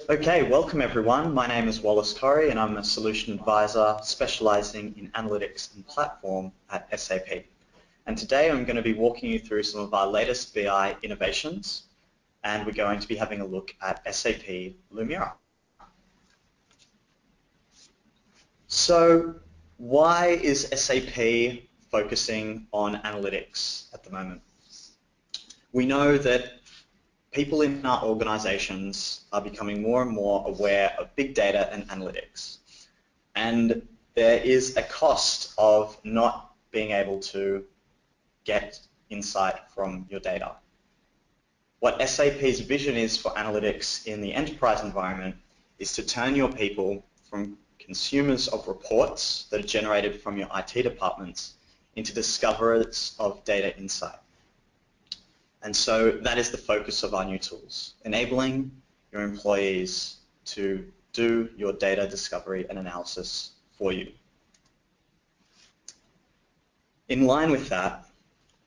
Okay, welcome everyone. My name is Wallace Torrey and I'm a solution advisor specializing in analytics and platform at SAP. And today I'm going to be walking you through some of our latest BI innovations, and we're going to be having a look at SAP Lumira. So why is SAP focusing on analytics at the moment? We know that people in our organizations are becoming more and more aware of big data and analytics. And there is a cost of not being able to get insight from your data. What SAP's vision is for analytics in the enterprise environment is to turn your people from consumers of reports that are generated from your IT departments into discoverers of data insight. And so that is the focus of our new tools, enabling your employees to do your data discovery and analysis for you. In line with that,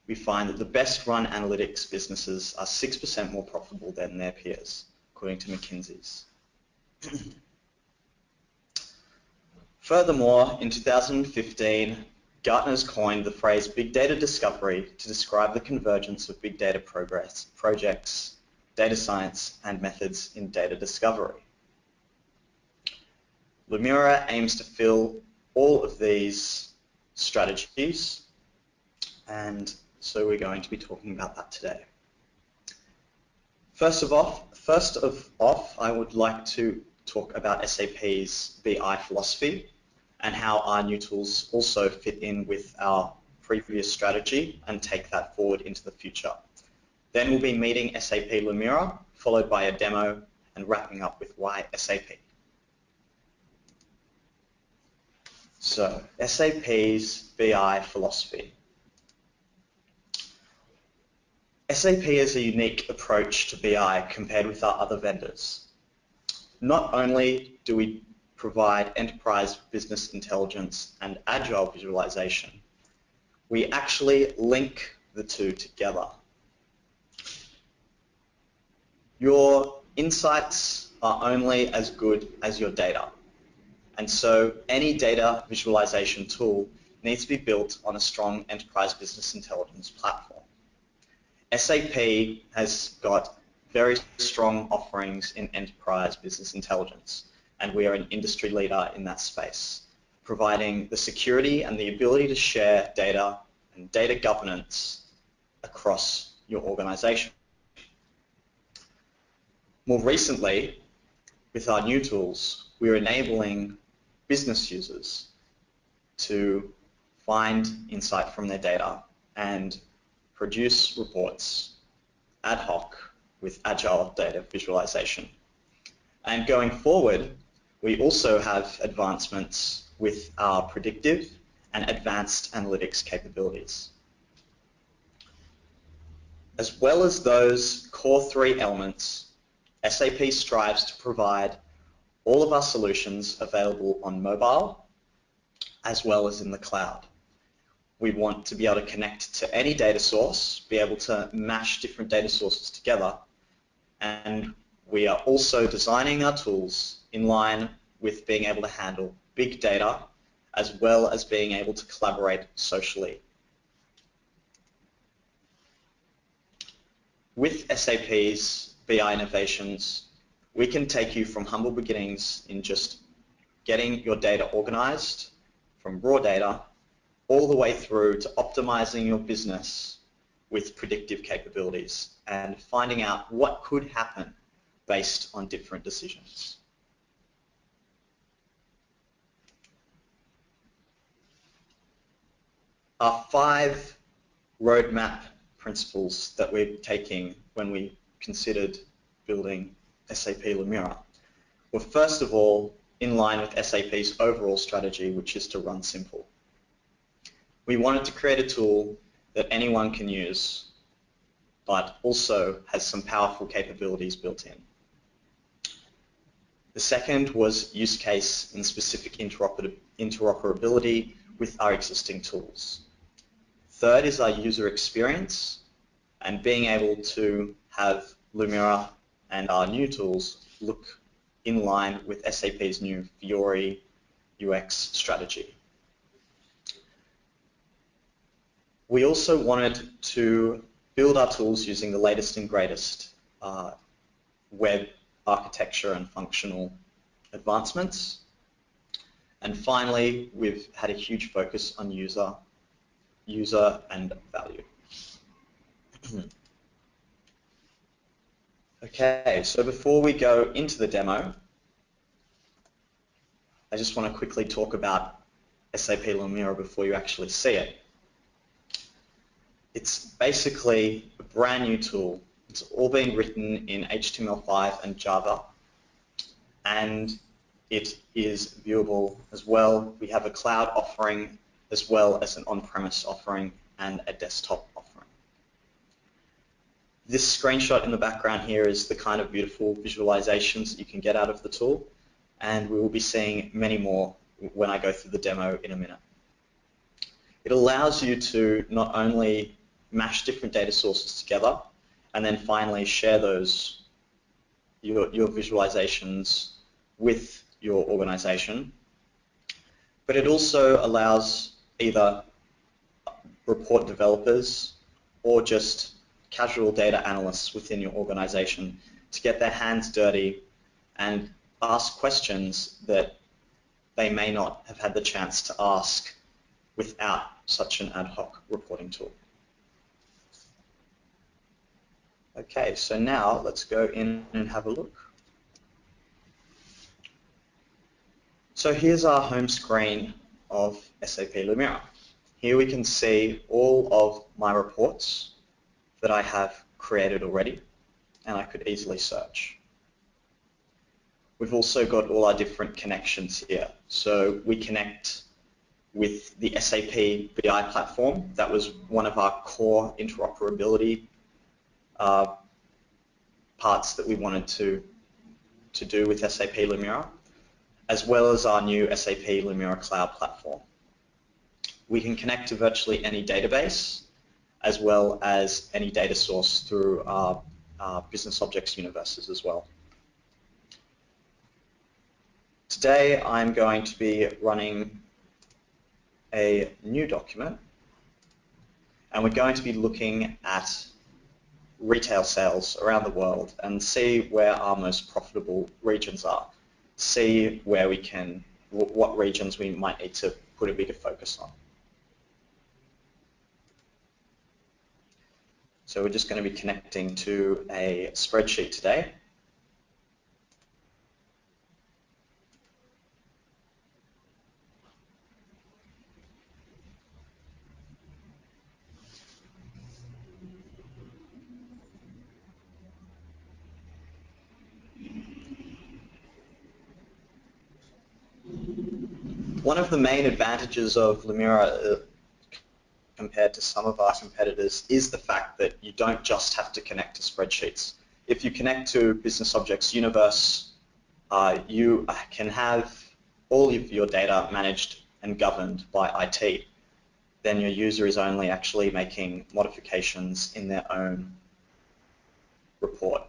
we find that the best run analytics businesses are 6% more profitable than their peers, according to McKinsey's. Furthermore, in 2015, Gartner's coined the phrase big data discovery to describe the convergence of big data projects, data science, and methods in data discovery. Lumira aims to fill all of these strategies, and so we're going to be talking about that today. First of all, I would like to talk about SAP's BI philosophy and how our new tools also fit in with our previous strategy and take that forward into the future. Then we'll be meeting SAP Lumira, followed by a demo and wrapping up with why SAP. So, SAP's BI philosophy. SAP has a unique approach to BI compared with our other vendors. Not only do we provide enterprise business intelligence and agile visualization, we actually link the two together. Your insights are only as good as your data. And so any data visualization tool needs to be built on a strong enterprise business intelligence platform. SAP has got very strong offerings in enterprise business intelligence, and we are an industry leader in that space, providing the security and the ability to share data and data governance across your organization. More recently, with our new tools, we're enabling business users to find insight from their data and produce reports ad hoc with agile data visualization. And going forward, we also have advancements with our predictive and advanced analytics capabilities. As well as those core three elements, SAP strives to provide all of our solutions available on mobile as well as in the cloud. We want to be able to connect to any data source, be able to mash different data sources together, and we are also designing our tools in line with being able to handle big data as well as being able to collaborate socially. With SAP's BI innovations, we can take you from humble beginnings in just getting your data organized from raw data all the way through to optimizing your business with predictive capabilities and finding out what could happen based on different decisions. Our 5 roadmap principles that we're taking when we considered building SAP Lumira were, first of all, in line with SAP's overall strategy, which is to run simple. We wanted to create a tool that anyone can use, but also has some powerful capabilities built in. The second was use case and specific interoperability with our existing tools. Third is our user experience and being able to have Lumira and our new tools look in line with SAP's new Fiori UX strategy. We also wanted to build our tools using the latest and greatest web architecture and functional advancements. And finally, we've had a huge focus on user and value. Okay, so before we go into the demo, I just want to quickly talk about SAP Lumira before you actually see it. It's basically a brand new tool. It's all being written in HTML5 and Java, and it is viewable as well. We have a cloud offering as well as an on-premise offering and a desktop offering. This screenshot in the background here is the kind of beautiful visualizations that you can get out of the tool, and we will be seeing many more when I go through the demo in a minute. It allows you to not only mash different data sources together and then finally share those, your visualizations with your organization, but it also allows either report developers or just casual data analysts within your organization to get their hands dirty and ask questions that they may not have had the chance to ask without such an ad hoc reporting tool. Okay, so now let's go in and have a look. So here's our home screen of SAP Lumira. Here we can see all of my reports that I have created already, and I could easily search. We've also got all our different connections here. So we connect with the SAP BI platform. That was one of our core interoperability parts that we wanted to do with SAP Lumira, as well as our new SAP Lumira Cloud platform. We can connect to virtually any database, as well as any data source through our business objects universes as well. Today I'm going to be running a new document, and we're going to be looking at retail sales around the world and see where our most profitable regions are, see where we can, what regions we might need to put a bigger focus on. So we're just going to be connecting to a spreadsheet today. One of the main advantages of Lumira compared to some of our competitors is the fact that you don't just have to connect to spreadsheets. If you connect to Business Objects Universe, you can have all of your data managed and governed by IT. Then your user is only actually making modifications in their own report.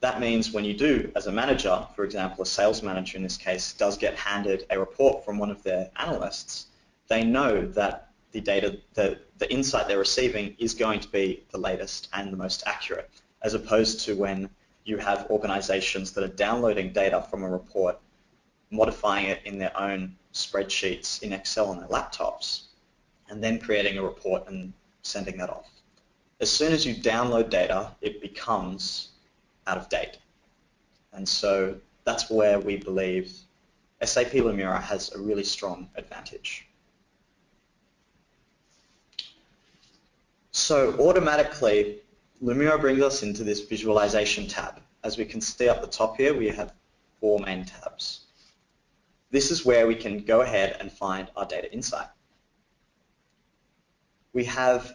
That means when you do, as a manager, for example, a sales manager in this case, does get handed a report from one of their analysts, they know that the data, the insight they're receiving is going to be the latest and the most accurate, as opposed to when you have organizations that are downloading data from a report, modifying it in their own spreadsheets in Excel on their laptops, and then creating a report and sending that off. As soon as you download data, it becomes out of date. And so that's where we believe SAP Lumira has a really strong advantage. So automatically, Lumira brings us into this visualization tab. As we can see up the top here, we have 4 main tabs. This is where we can go ahead and find our data insight. We have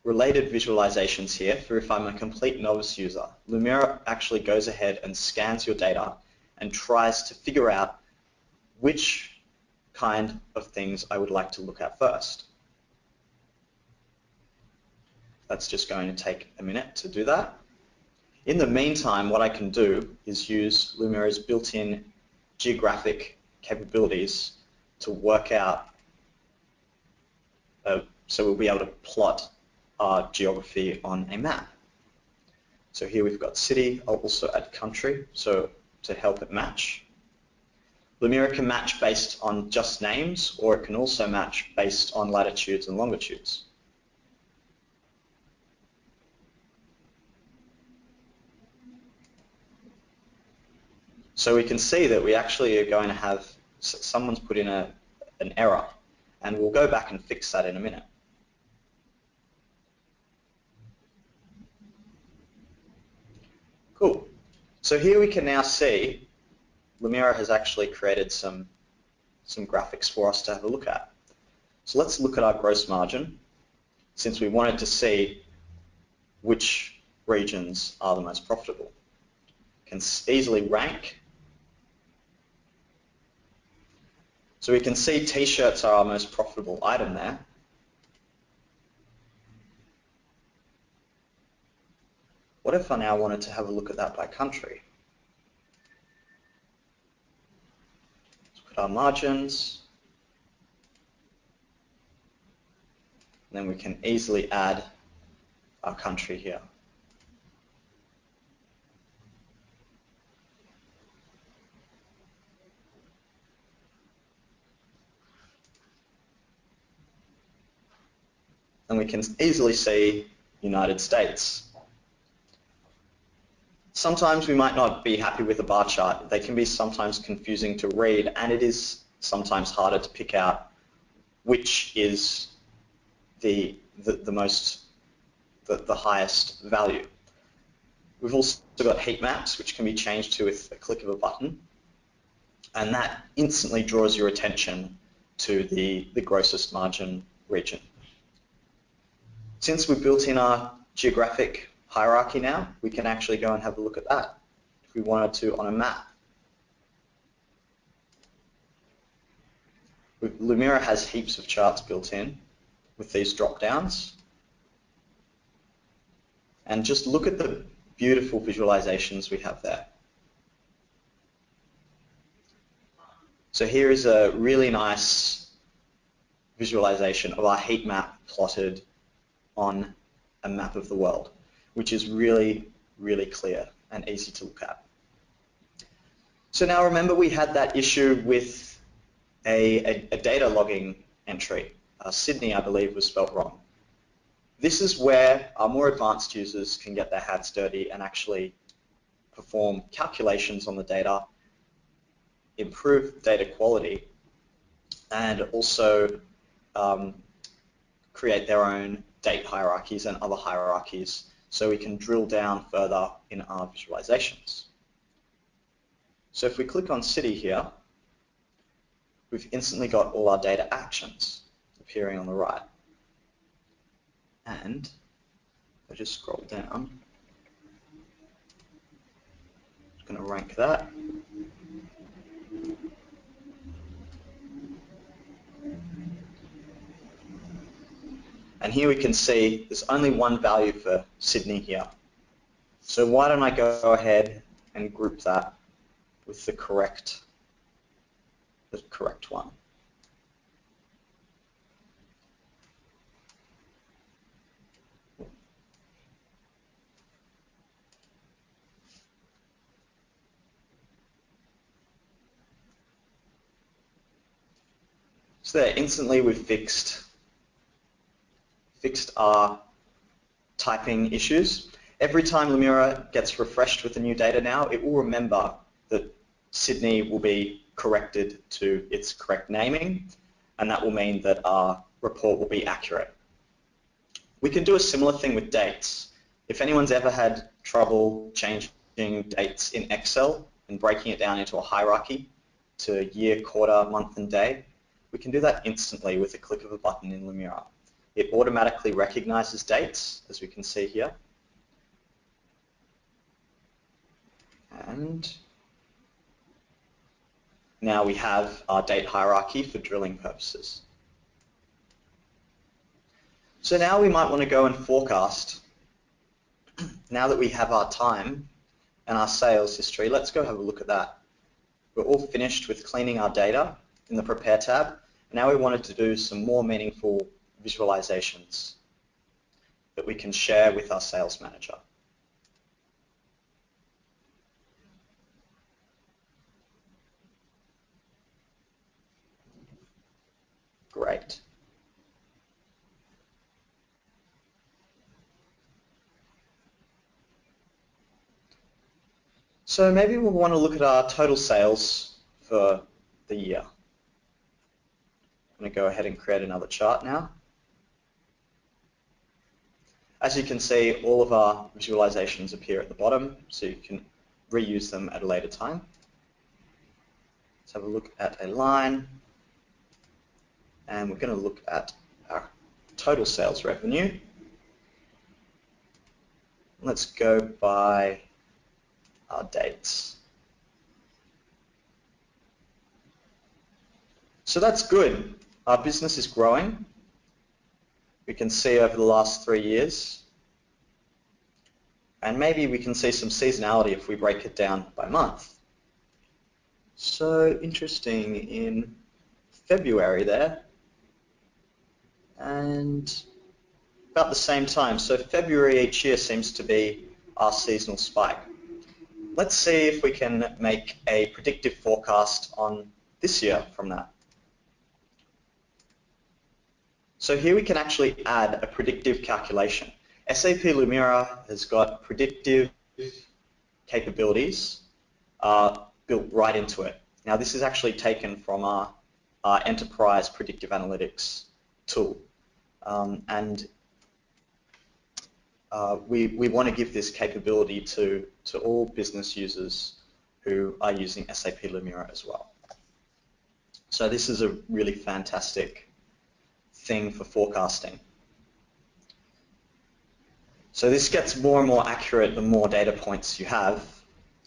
related visualizations here for if I'm a complete novice user. Lumira actually goes ahead and scans your data and tries to figure out which kind of things I would like to look at first. That's just going to take a minute to do that. In the meantime, what I can do is use Lumira's built-in geographic capabilities to work out, so we'll be able to plot our geography on a map. So here we've got city. I'll also add country, so to help it match. Lumira can match based on just names, or it can also match based on latitudes and longitudes. So we can see that we actually are going to have, someone's put in an error, and we'll go back and fix that in a minute. Cool. So here we can now see Lumira has actually created some graphics for us to have a look at. So let's look at our gross margin, since we wanted to see which regions are the most profitable. Can easily rank. So we can see t-shirts are our most profitable item there. What if I now wanted to have a look at that by country? Let's look at our margins. And then we can easily add our country here. And we can easily see United States. Sometimes we might not be happy with a bar chart. They can be sometimes confusing to read, and it is sometimes harder to pick out which is the highest value. We've also got heat maps, which can be changed to with a click of a button, and that instantly draws your attention to the grossest margin region. Since we've built in our geographic hierarchy now, we can actually go and have a look at that if we wanted to on a map. Lumira has heaps of charts built in with these drop downs. And just look at the beautiful visualizations we have there. So here is a really nice visualization of our heat map plotted on a map of the world, which is really, really clear and easy to look at. So now remember we had that issue with a data logging entry. Sydney, I believe, was spelt wrong. This is where our more advanced users can get their hands dirty and actually perform calculations on the data, improve data quality, and also create their own date hierarchies and other hierarchies so we can drill down further in our visualizations. So if we click on city here, we've instantly got all our data actions appearing on the right. And if I just scroll down, I'm going to rank that. And here we can see there's only one value for Sydney here. So why don't I go ahead and group that with the correct one. So there, instantly we've fixed our typing issues. Every time Lumira gets refreshed with the new data now, it will remember that Sydney will be corrected to its correct naming, and that will mean that our report will be accurate. We can do a similar thing with dates. If anyone's ever had trouble changing dates in Excel and breaking it down into a hierarchy to year, quarter, month, and day, we can do that instantly with a click of a button in Lumira. It automatically recognizes dates, as we can see here. And now we have our date hierarchy for drilling purposes. So now we might want to go and forecast now that we have our time and our sales history, let's go have a look at that. We're all finished with cleaning our data in the Prepare tab. Now we wanted to do some more meaningful visualizations that we can share with our sales manager. Great. So maybe we'll want to look at our total sales for the year. I'm going to go ahead and create another chart now. As you can see, all of our visualizations appear at the bottom, so you can reuse them at a later time. Let's have a look at a line, and we're going to look at our total sales revenue. Let's go by our dates. So that's good. Our business is growing. We can see over the last 3 years. And maybe we can see some seasonality if we break it down by month. So interesting, in February there, and about the same time. So February each year seems to be our seasonal spike. Let's see if we can make a predictive forecast on this year from that. So here we can actually add a predictive calculation. SAP Lumira has got predictive capabilities built right into it. Now this is actually taken from our enterprise predictive analytics tool. We want to give this capability to all business users who are using SAP Lumira as well. So this is a really fantastic thing for forecasting. So this gets more and more accurate the more data points you have,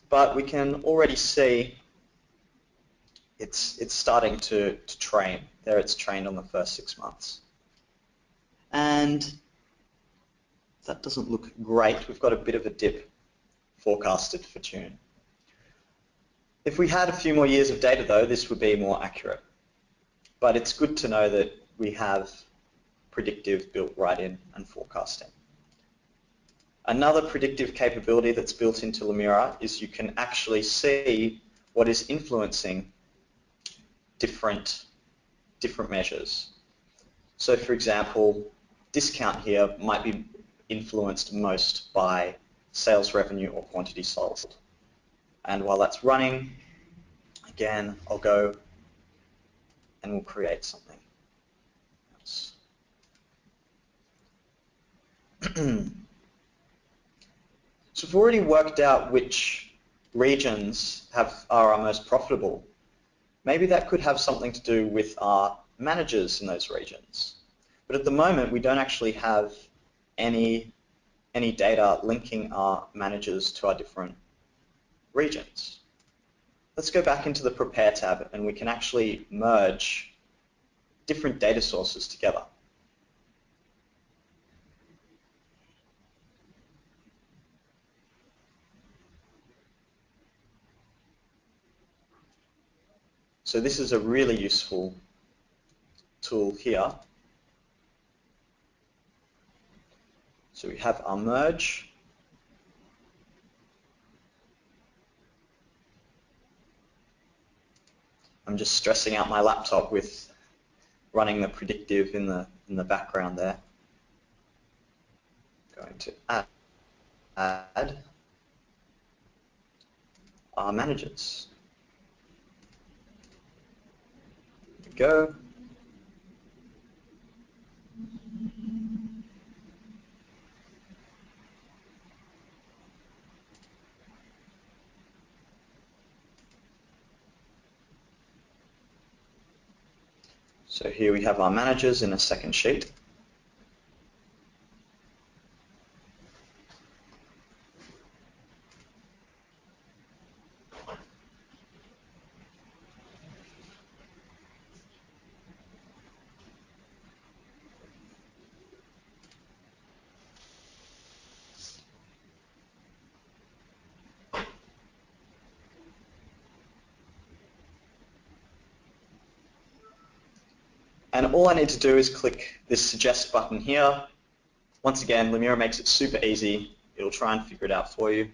but we can already see it's starting to train. There it's trained on the first 6 months. And that doesn't look great. We've got a bit of a dip forecasted for June. If we had a few more years of data though, this would be more accurate. But it's good to know that we have predictive built right in and forecasting. Another predictive capability that's built into Lumira is you can actually see what is influencing different measures. So for example, discount here might be influenced most by sales revenue or quantity sold. And while that's running, again, I'll go and we'll create something else. So we've already worked out which regions are our most profitable. Maybe that could have something to do with our managers in those regions. But at the moment, we don't actually have any data linking our managers to our different regions. Let's go back into the Prepare tab, and we can actually merge different data sources together. So this is a really useful tool here. So we have our merge. I'm just stressing out my laptop with running the predictive in the background there. Going to add our managers. There we go. So here we have our managers in a second sheet. And all I need to do is click this suggest button here. Once again, Lumira makes it super easy. It'll try and figure it out for you. It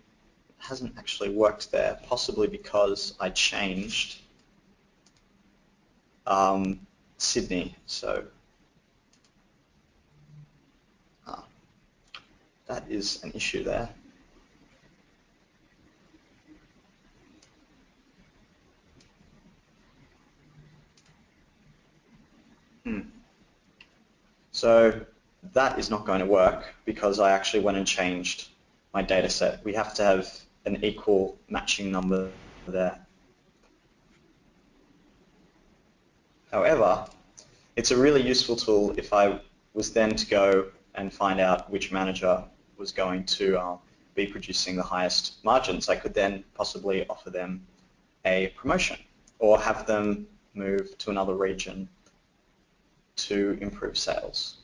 hasn't actually worked there, possibly because I changed Sydney. So that is an issue there. So that is not going to work because I actually went and changed my data set. We have to have an equal matching number there. However, it's a really useful tool if I was then to go and find out which manager was going to be producing the highest margins. I could then possibly offer them a promotion or have them move to another region to improve sales.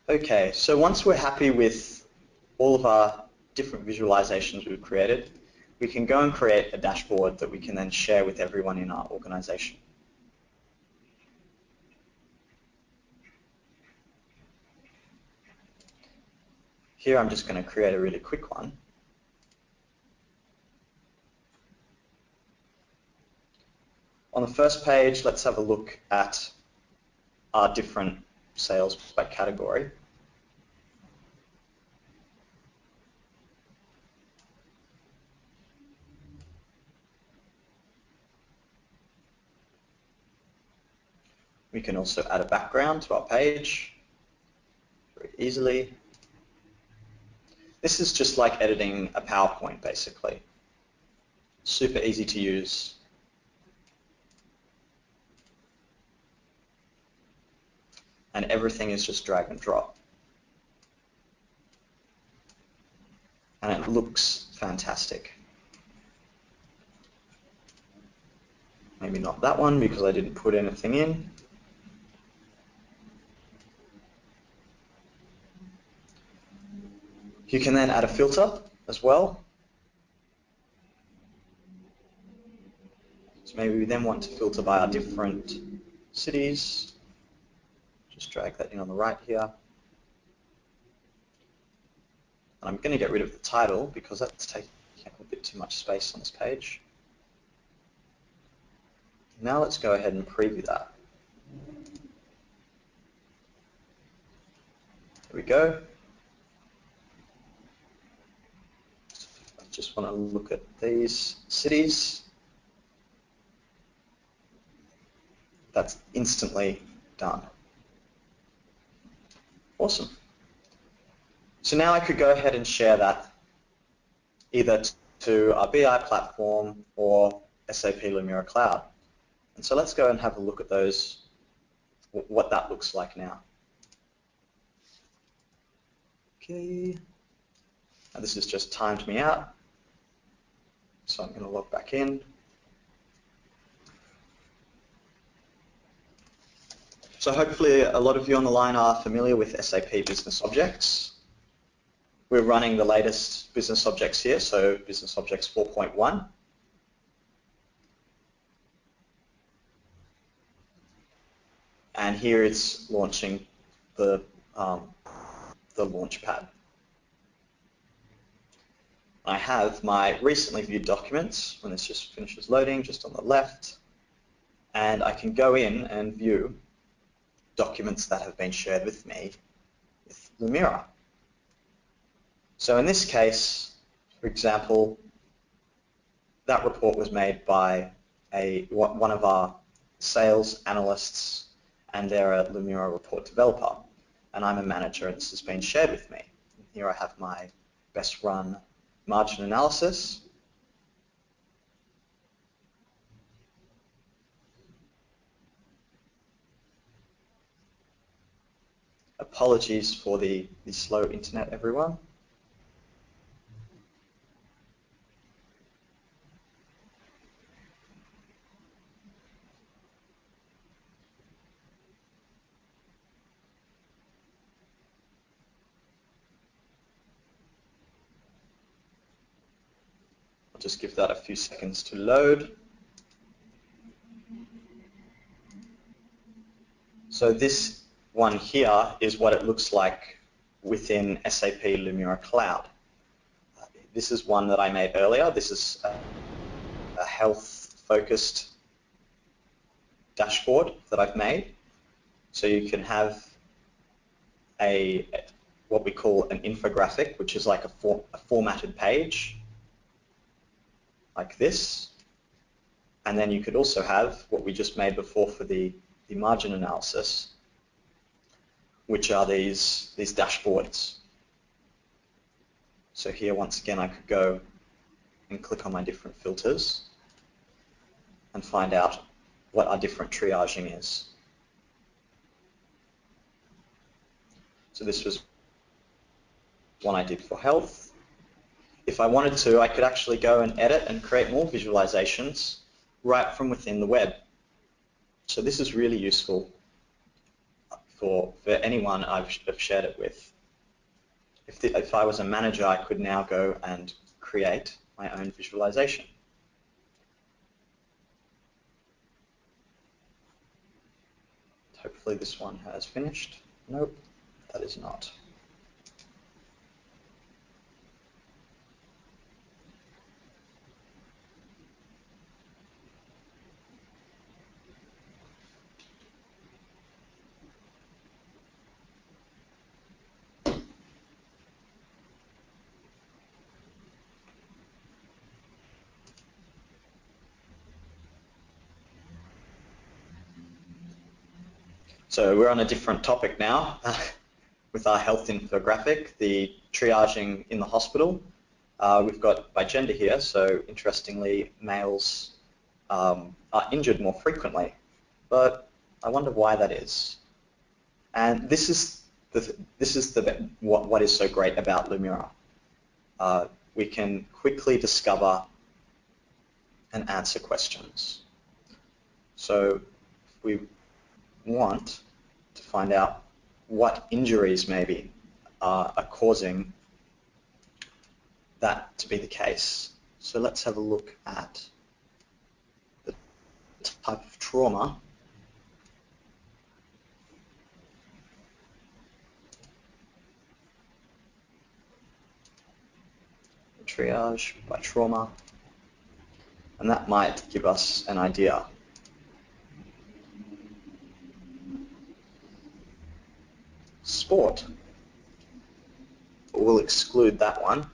Okay, so once we're happy with all of our different visualizations we've created, we can go and create a dashboard that we can then share with everyone in our organization. Here I'm just going to create a really quick one. On the first page, let's have a look at our different sales by category. We can also add a background to our page very easily. This is just like editing a PowerPoint, basically. Super easy to use. And everything is just drag and drop. And it looks fantastic. Maybe not that one because I didn't put anything in. You can then add a filter as well. So maybe we then want to filter by our different cities. Just drag that in on the right here. And I'm going to get rid of the title because that's taking up a bit too much space on this page. Now let's go ahead and preview that. There we go. I just want to look at these cities. That's instantly done. Awesome. So now I could go ahead and share that either to our BI platform or SAP Lumira Cloud. And so let's go and have a look at those, what that looks like now. Okay. Now this has just timed me out. So I'm going to log back in. So hopefully a lot of you on the line are familiar with SAP Business Objects. We're running the latest Business Objects here, so Business Objects 4.1. And here it's launching the Launchpad. I have my recently viewed documents when this just finishes loading, just on the left. And I can go in and view documents that have been shared with me with Lumira. So in this case, for example, that report was made by one of our sales analysts, and they're a Lumira report developer. And I'm a manager, and this has been shared with me. Here I have my best run margin analysis. Apologies for the slow internet, everyone. just give that a few seconds to load. So this one here is what it looks like within SAP Lumira Cloud. This is one that I made earlier. This is a health-focused dashboard that I've made. So you can have what we call an infographic, which is like a formatted page, like this. And then you could also have what we just made before for the margin analysis, which are these dashboards. So here, once again, I could go and click on my different filters and find out what our different triaging is. So this was one I did for health. If I wanted to, I could actually go and edit and create more visualizations right from within the web. So this is really useful for anyone I've shared it with. If I was a manager, I could now go and create my own visualization. Hopefully this one has finished. Nope, that is not. So we're on a different topic now with our health infographic, the triaging in the hospital. We've got by gender here, so interestingly, males are injured more frequently, but I wonder why that is. And this is what is so great about Lumira. We can quickly discover and answer questions. So if we want to find out what injuries maybe are causing that to be the case. So let's have a look at the type of trauma. Triage by trauma, and that might give us an idea. Sport. We'll exclude that one.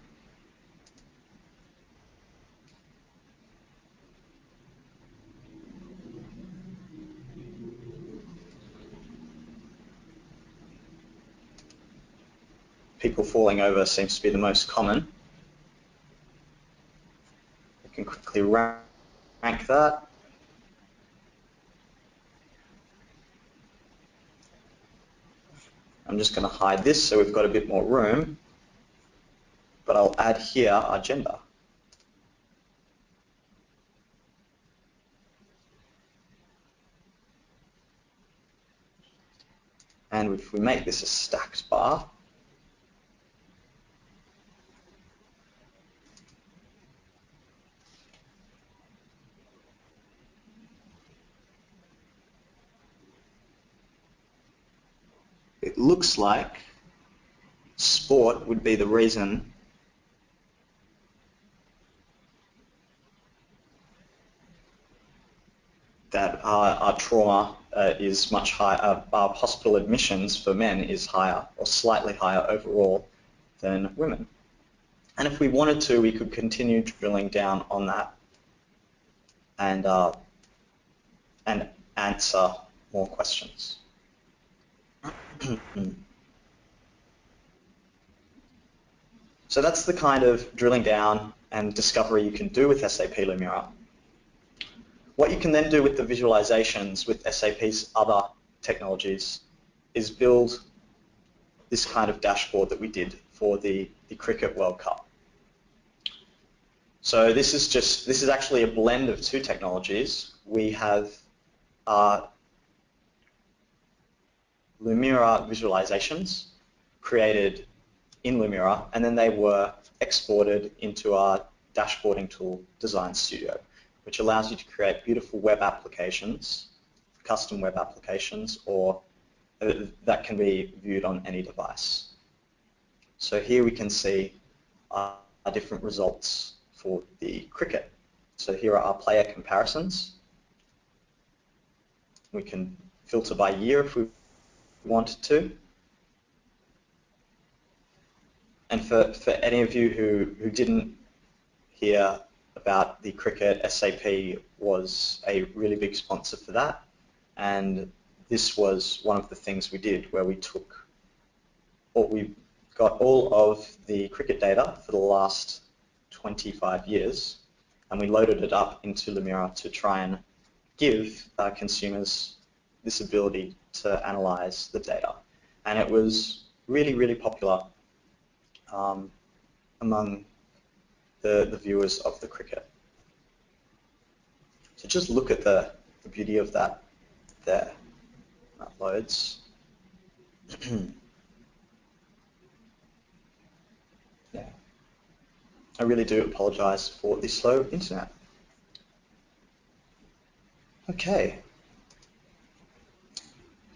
People falling over seems to be the most common. We can quickly rank that. I'm just going to hide this so we've got a bit more room, but I'll add here our gender. And if we make this a stacked bar, it looks like sport would be the reason that our trauma is much higher, our hospital admissions for men is higher or slightly higher overall than women. And if we wanted to, we could continue drilling down on that and answer more questions. So that's the kind of drilling down and discovery you can do with SAP Lumira. What you can then do with the visualizations with SAP's other technologies is build this kind of dashboard that we did for the Cricket World Cup. So this is actually a blend of two technologies. We have Lumira visualizations created in Lumira, and then they were exported into our dashboarding tool, Design Studio, which allows you to create beautiful web applications, custom web applications, or that can be viewed on any device. So here we can see our different results for the cricket. So here are our player comparisons. We can filter by year if we wanted to. And for any of you who didn't hear about the cricket, SAP was a really big sponsor for that. And this was one of the things we did, where we got all of the cricket data for the last 25 years, and we loaded it up into Lumira to try and give consumers this ability to analyze the data. And it was really, really popular among the viewers of the cricket. So just look at the beauty of that there. That loads. Yeah. I really do apologize for the slow internet. Okay.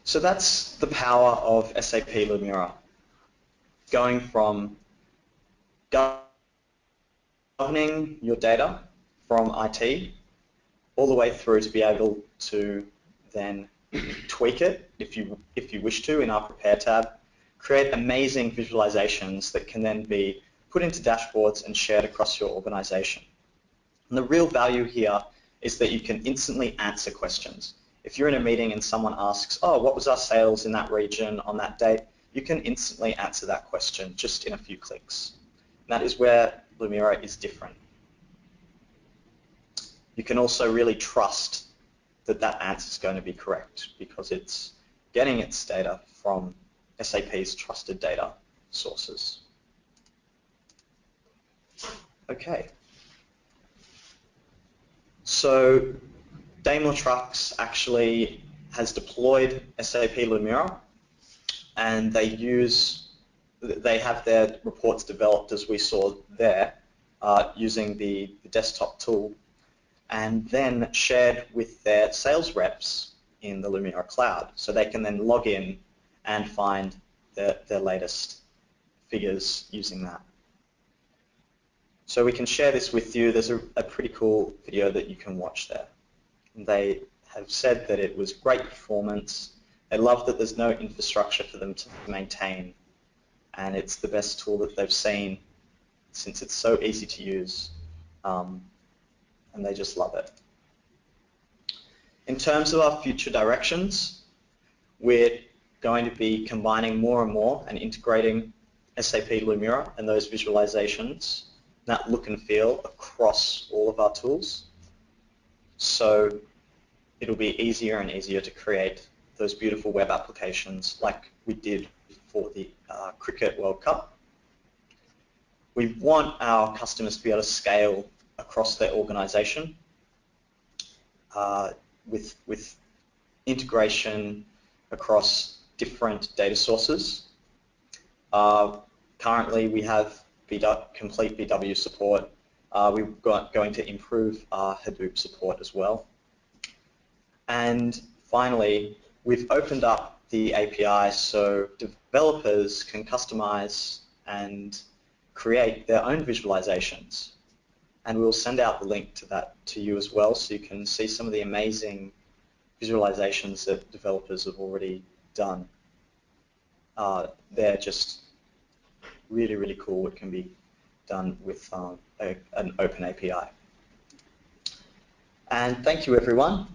So that's the power of SAP Lumira. Going from governing your data from IT all the way through to be able to then tweak it if you wish to in our Prepare tab, create amazing visualizations that can then be put into dashboards and shared across your organization. And the real value here is that you can instantly answer questions. If you're in a meeting and someone asks, oh, what was our sales in that region on that date, you can instantly answer that question just in a few clicks. And that is where Lumira is different. You can also really trust that that answer is going to be correct because it's getting its data from SAP's trusted data sources. Okay. So Daimler Trucks actually has deployed SAP Lumira, and they have their reports developed, as we saw there, using the desktop tool, and then shared with their sales reps in the Lumira cloud. So they can then log in and find their latest figures using that. So we can share this with you. There's a pretty cool video that you can watch there. And they have said that it was great performance. They love that there's no infrastructure for them to maintain. And it's the best tool that they've seen since it's so easy to use. And they just love it. In terms of our future directions, we're going to be combining more and more and integrating SAP Lumira and those visualizations, that look and feel across all of our tools. So it'll be easier and easier to create those beautiful web applications like we did for the Cricket World Cup. We want our customers to be able to scale across their organization with integration across different data sources. Currently, we have complete BW support. We're going to improve our Hadoop support as well. And finally, we've opened up the API so developers can customize and create their own visualizations. And we'll send out the link to that to you as well, so you can see some of the amazing visualizations that developers have already done. They're just really, really cool. It can be done with an open API. And thank you, everyone.